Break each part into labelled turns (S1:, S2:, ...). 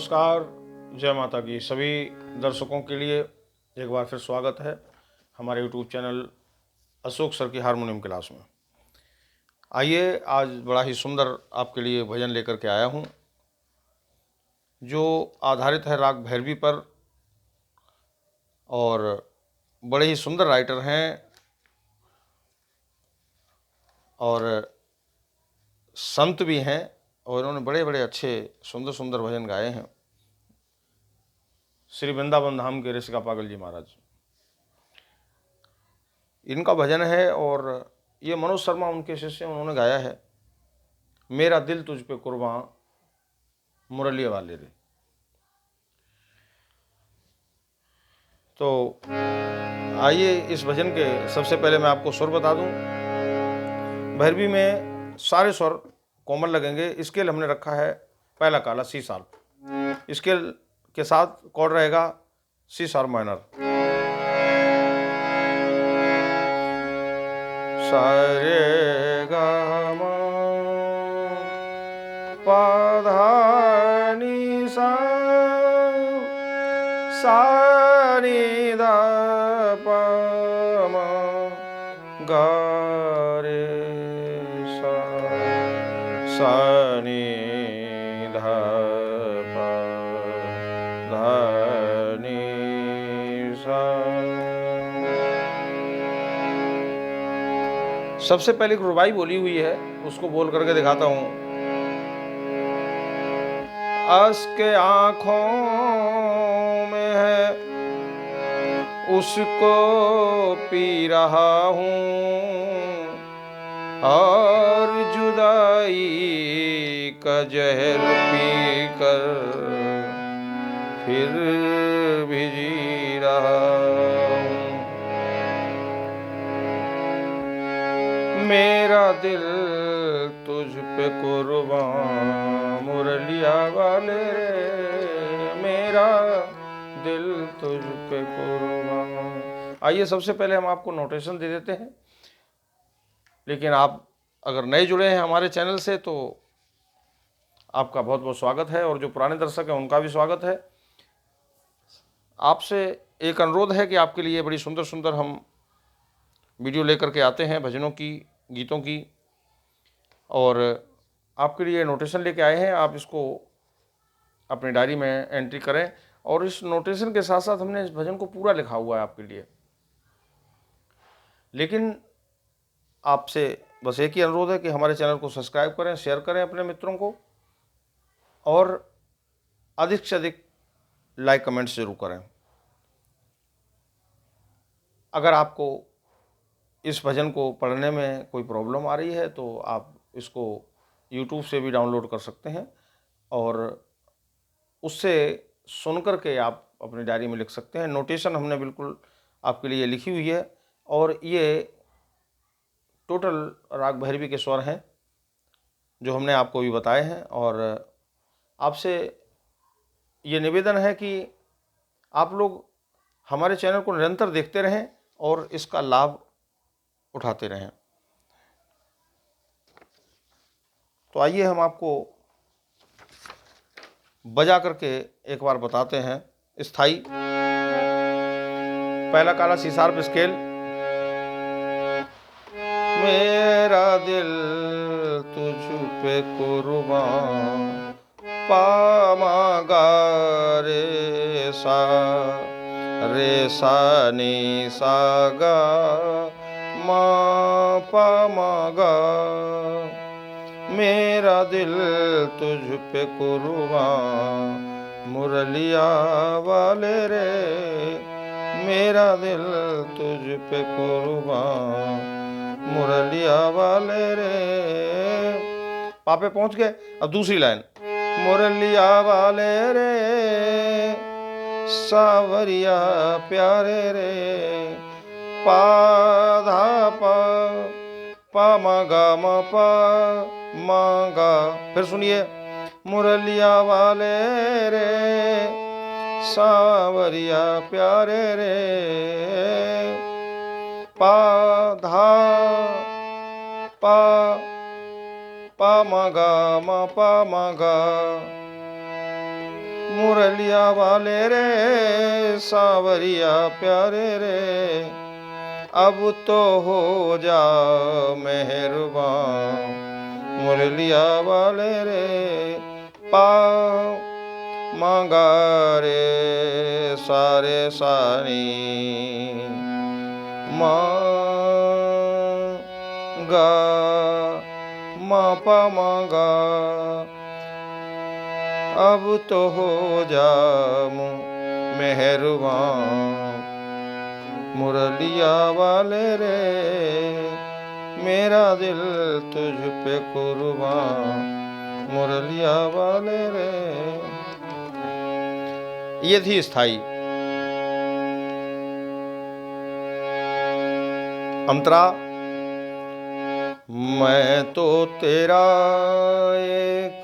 S1: नमस्कार, जय माता की सभी दर्शकों के लिए एक बार फिर स्वागत है हमारे यूट्यूब चैनल अशोक सर की हारमोनियम क्लास में। आइए, आज बड़ा ही सुंदर आपके लिए भजन लेकर के आया हूँ जो आधारित है राग भैरवी पर, और बड़े ही सुंदर राइटर हैं और संत भी हैं, और इन्होंने बड़े बड़े अच्छे सुंदर सुंदर भजन गाए हैं। श्री वृंदावन धाम के ऋषिका पागल जी महाराज, इनका भजन है और ये मनोज शर्मा उनके शिष्य, उन्होंने गाया है। मेरा दिल तुझ पे कुर्बान मुरलिया वाले रे। तो आइए, इस भजन के सबसे पहले मैं आपको स्वर बता दूं। भैरवी में सारे स्वर कोमल लगेंगे। स्केल हमने रखा है पहला काला सी शार्प। स्केल के साथ कॉर्ड रहेगा सी शार्प माइनर। सारे गा मा पा धा नी सा नी धा पा मा गा रे सा नी धा पा धा नी सा। सबसे पहले एक रुबाई बोली हुई है, उसको बोल करके दिखाता हूं। अस के आंखों में है उसको पी रहा हूं, और जुदाई का जहर पी कर फिर भी जी रहा हूं। मेरा दिल तुझ पे कुर्बान मुरलिया वाले रे, मेरा दिल तुझ पे कुर्बान। आइए, सबसे पहले हम आपको नोटेशन दे देते हैं, लेकिन आप अगर नए जुड़े हैं हमारे चैनल से तो आपका बहुत बहुत स्वागत है, और जो पुराने दर्शक हैं उनका भी स्वागत है। आपसे एक अनुरोध है कि आपके लिए बड़ी सुंदर सुंदर हम वीडियो लेकर के आते हैं भजनों की, गीतों की, और आपके लिए नोटेशन लेके आए हैं। आप इसको अपनी डायरी में एंट्री करें, और इस नोटेशन के साथ साथ हमने इस भजन को पूरा लिखा हुआ है आपके लिए। लेकिन आपसे बस एक ही अनुरोध है कि हमारे चैनल को सब्सक्राइब करें, शेयर करें अपने मित्रों को, और अधिक से अधिक लाइक कमेंट्स जरूर करें। अगर आपको इस भजन को पढ़ने में कोई प्रॉब्लम आ रही है तो आप इसको YouTube से भी डाउनलोड कर सकते हैं, और उससे सुन कर के आप अपनी डायरी में लिख सकते हैं। नोटेशन हमने बिल्कुल आपके लिए लिखी हुई है, और ये टोटल राग भैरवी के स्वर हैं जो हमने आपको भी बताए हैं। और आपसे ये निवेदन है कि आप लोग हमारे चैनल को निरंतर देखते रहें और इसका लाभ उठाते रहें। तो आइए, हम आपको बजा करके एक बार बताते हैं। स्थाई पहला काला सी शार्प स्केल। मेरा दिल तुझ पे कुर्बान पा मा गा रे सा नी सा गा मा पा मा गा। मेरा दिल तुझ पे कुर्बान मुरलिया वाले रे, मेरा दिल तुझ पे कुर्बान मुरलिया वाले रे। पापे पहुंच गए। अब दूसरी लाइन, मुरलिया वाले रे सावरिया प्यारे रे, पा धा पा मा गा मा पा मा गा। फिर सुनिए, मुरलिया वाले रे सावरिया प्यारे रे, पा धा पा मा गा मा पा मा गा। मुरलिया वाले रे सावरिया प्यारे रे, अब तो हो जा मेहरबान, मुरलिया वाले रे पा मांगा रे सारे सानी, मांगा मापा मांगा, अब तो हो जा मेहरबान, मुरलिया वाले रे मेरा दिल तुझ पे कुर्बान, मुरलिया वाले रे। ये थी स्थाई। अंतरा, मैं तो तेरा एक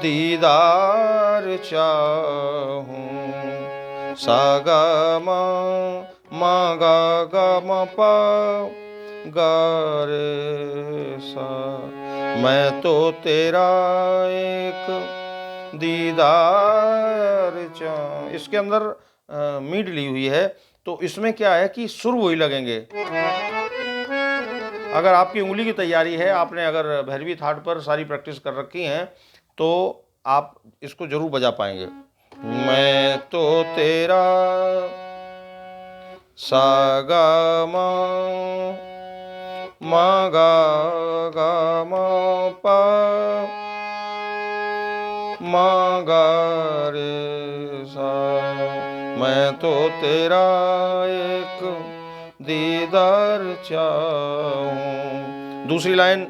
S1: दीदार चाहूं, सागा मा गा गा मा पा गा रे सा, मैं तो तेरा एक दीदार चाहूं। इसके अंदर मीड ली हुई है, तो इसमें क्या है कि सुर वही लगेंगे। अगर आपकी उंगली की तैयारी है, आपने अगर भैरवी थाट पर सारी प्रैक्टिस कर रखी है, तो आप इसको जरूर बजा पाएंगे। मैं तो तेरा सा गा मा गा गा मा पा मा गा रे सा, मैं तो तेरा एक दीदार चाहूं। दूसरी लाइन,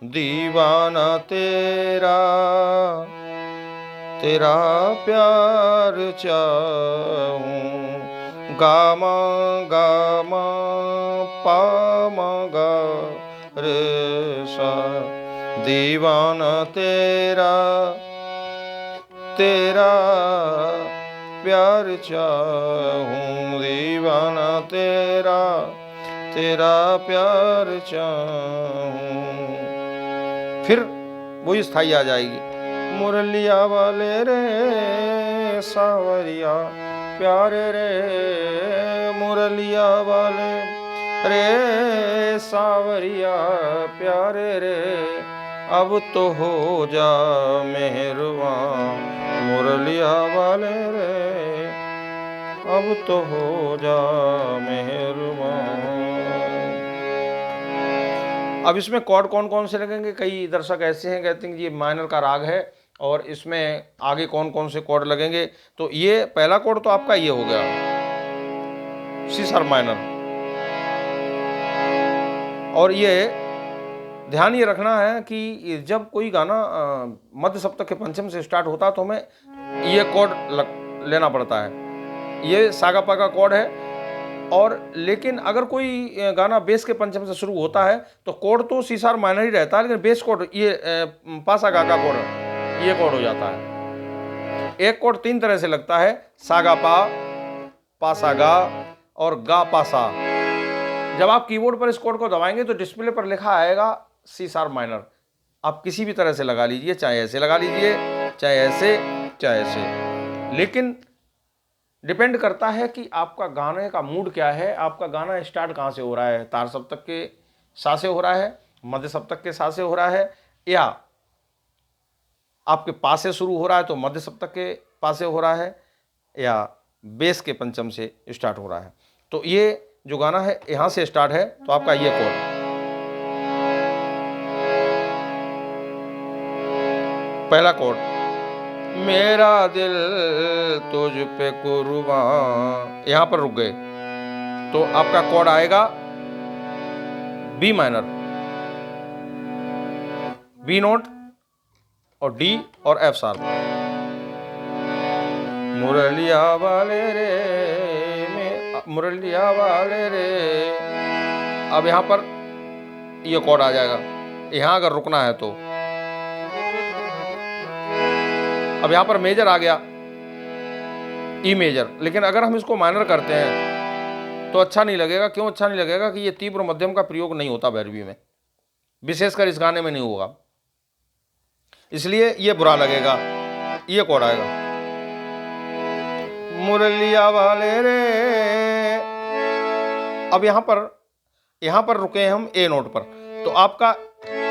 S1: दीवाना तेरा तेरा प्यार चाहूं, गामा गामा पामा गा रे सा, दीवाना तेरा तेरा प्यार चाहूं, दीवाना तेरा तेरा प्यार चाहूं। फिर वही स्थाई आ जाएगी, मुरलिया वाले रे सावरिया प्यारे रे, मुरलिया वाले रे सावरिया प्यारे रे, अब तो हो जा मेहरबान, मुरलिया वाले रे अब तो हो जा मेहरबान। अब इसमें कॉर्ड कौन कौन से लगेंगे? कई दर्शक ऐसे हैं कहते हैं कि ये माइनर का राग है और इसमें आगे कौन कौन से कॉर्ड लगेंगे। तो ये पहला कॉर्ड तो आपका ये हो गया, सी शार्प माइनर। और ये ध्यान ये रखना है कि जब कोई गाना मध्य सप्तक के पंचम से स्टार्ट होता है तो हमें ये कॉर्ड लेना पड़ता है। ये सागा पा का कॉर्ड है। और लेकिन अगर कोई गाना बेस के पंचम से शुरू होता है तो कॉर्ड तो सी शार्प माइनर ही रहता है, लेकिन बेस कॉर्ड ये पा सा गा का कॉर्ड ये कॉर्ड हो जाता है। एक कॉर्ड तीन तरह से लगता है, सागा पा सा गा और गा पा सा। जब आप कीबोर्ड पर इस कॉर्ड को दबाएंगे तो डिस्प्ले पर लिखा आएगा सी शार्प माइनर। आप किसी भी तरह से लगा लीजिए, चाहे ऐसे लगा लीजिए, चाहे ऐसे, चाहे ऐसे, लेकिन डिपेंड करता है कि आपका गाने का मूड क्या है, आपका गाना स्टार्ट कहाँ से हो रहा है। तार सप्तक के सा से हो रहा है, मध्य सप्तक के सा से हो रहा है, या आपके पा से शुरू हो रहा है तो मध्य सप्तक के पा से हो रहा है, या बेस के पंचम से स्टार्ट हो रहा है। तो ये जो गाना है यहाँ से स्टार्ट है तो आपका ये कॉर्ड, पहला कॉर्ड, मेरा दिल तुझ पे कुर्बान, यहां पर रुक गए तो आपका कॉर्ड आएगा बी माइनर, बी नोट और डी और एफ शार्प। मुरलिया वाले रे मुरलिया वाले रे, अब यहां पर ये कॉर्ड आ जाएगा। यहां अगर रुकना है तो अब यहां पर मेजर आ गया, ई मेजर, लेकिन अगर हम इसको माइनर करते हैं तो अच्छा नहीं लगेगा। क्यों अच्छा नहीं लगेगा? कि ये तीव्र मध्यम का प्रयोग नहीं होता भैरवी में, विशेषकर इस गाने में नहीं होगा, इसलिए ये बुरा लगेगा। ये कॉर्ड आएगा, मुरलिया वाले रे। अब यहाँ पर रुके हैं हम ए नोट पर, तो आपका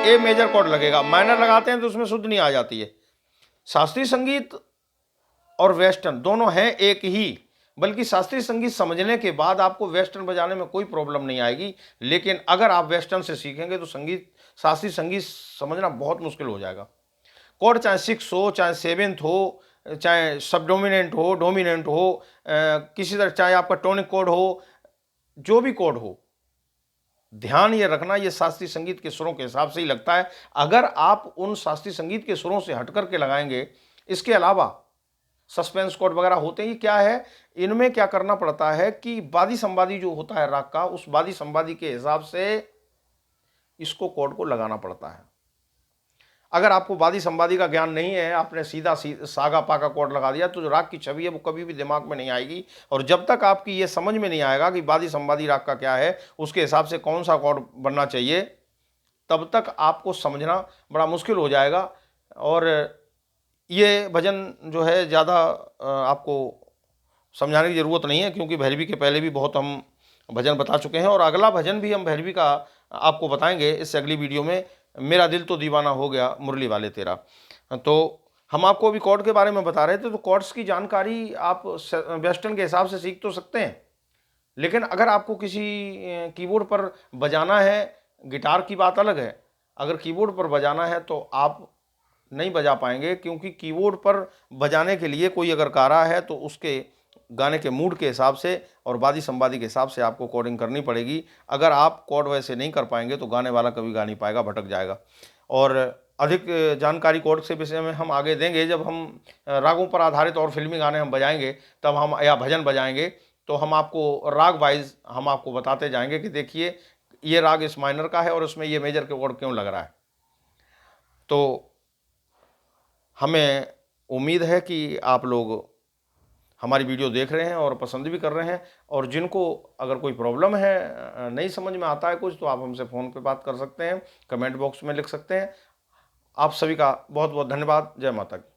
S1: ए मेजर कॉर्ड लगेगा। माइनर लगाते हैं तो उसमें शुद्ध नहीं आ जाती है। शास्त्रीय संगीत और वेस्टर्न दोनों हैं एक ही, बल्कि शास्त्रीय संगीत समझने के बाद आपको वेस्टर्न बजाने में कोई प्रॉब्लम नहीं आएगी। लेकिन अगर आप वेस्टर्न से सीखेंगे तो शास्त्रीय संगीत समझना बहुत मुश्किल हो जाएगा। कॉर्ड चाहे 6 हो, चाहे 7th हो, चाहे सब डोमिनेंट हो, डोमिनेंट हो, किसी तरह चाहे आपका टोनिक कॉर्ड हो, जो भी कॉर्ड हो, ध्यान ये रखना ये शास्त्रीय संगीत के सुरों के हिसाब से ही लगता है। अगर आप उन शास्त्रीय संगीत के सुरों से हट करके लगाएंगे, इसके अलावा सस्पेंस कॉर्ड वगैरह होते हैं, क्या है इनमें क्या करना पड़ता है कि वादी संवादी जो होता है राग का, उस वादी संवादी के हिसाब से इसको कॉर्ड को लगाना पड़ता है। अगर आपको वादी संवादी का ज्ञान नहीं है, आपने सीधा सागा पाका कॉर्ड लगा दिया, तो जो राग की छवि है वो कभी भी दिमाग में नहीं आएगी। और जब तक आपकी ये समझ में नहीं आएगा कि वादी संवादी राग का क्या है, उसके हिसाब से कौन सा कॉर्ड बनना चाहिए, तब तक आपको समझना बड़ा मुश्किल हो जाएगा। और ये भजन जो है ज़्यादा आपको समझाने की ज़रूरत नहीं है, क्योंकि भैरवी के पहले भी बहुत हम भजन बता चुके हैं। और अगला भजन भी हम भैरवी का आपको बताएंगे इससे अगली वीडियो में, मेरा दिल तो दीवाना हो गया मुरली वाले तेरा। तो हम आपको अभी कॉर्ड के बारे में बता रहे थे, तो कॉर्ड्स की जानकारी आप वेस्टर्न के हिसाब से सीख तो सकते हैं, लेकिन अगर आपको किसी कीबोर्ड पर बजाना है, गिटार की बात अलग है, अगर कीबोर्ड पर बजाना है तो आप नहीं बजा पाएंगे, क्योंकि कीबोर्ड पर बजाने के लिए कोई अगर गा रहा है तो उसके गाने के मूड के हिसाब से और वादी संवादी के हिसाब से आपको कोडिंग करनी पड़ेगी। अगर आप कोड वैसे नहीं कर पाएंगे तो गाने वाला कभी गा नहीं पाएगा, भटक जाएगा। और अधिक जानकारी कोड के विषय में हम आगे देंगे, जब हम रागों पर आधारित और फिल्मी गाने हम बजाएंगे, तब हम या भजन बजाएंगे, तो हम आपको राग वाइज हम आपको बताते जाएंगे कि देखिए ये राग इस माइनर का है और उसमें ये मेजर के कोड क्यों लग रहा है। तो हमें उम्मीद है कि आप लोग हमारी वीडियो देख रहे हैं और पसंद भी कर रहे हैं। और जिनको अगर कोई प्रॉब्लम है, नहीं समझ में आता है कुछ, तो आप हमसे फ़ोन पे बात कर सकते हैं, कमेंट बॉक्स में लिख सकते हैं। आप सभी का बहुत बहुत धन्यवाद। जय माता की।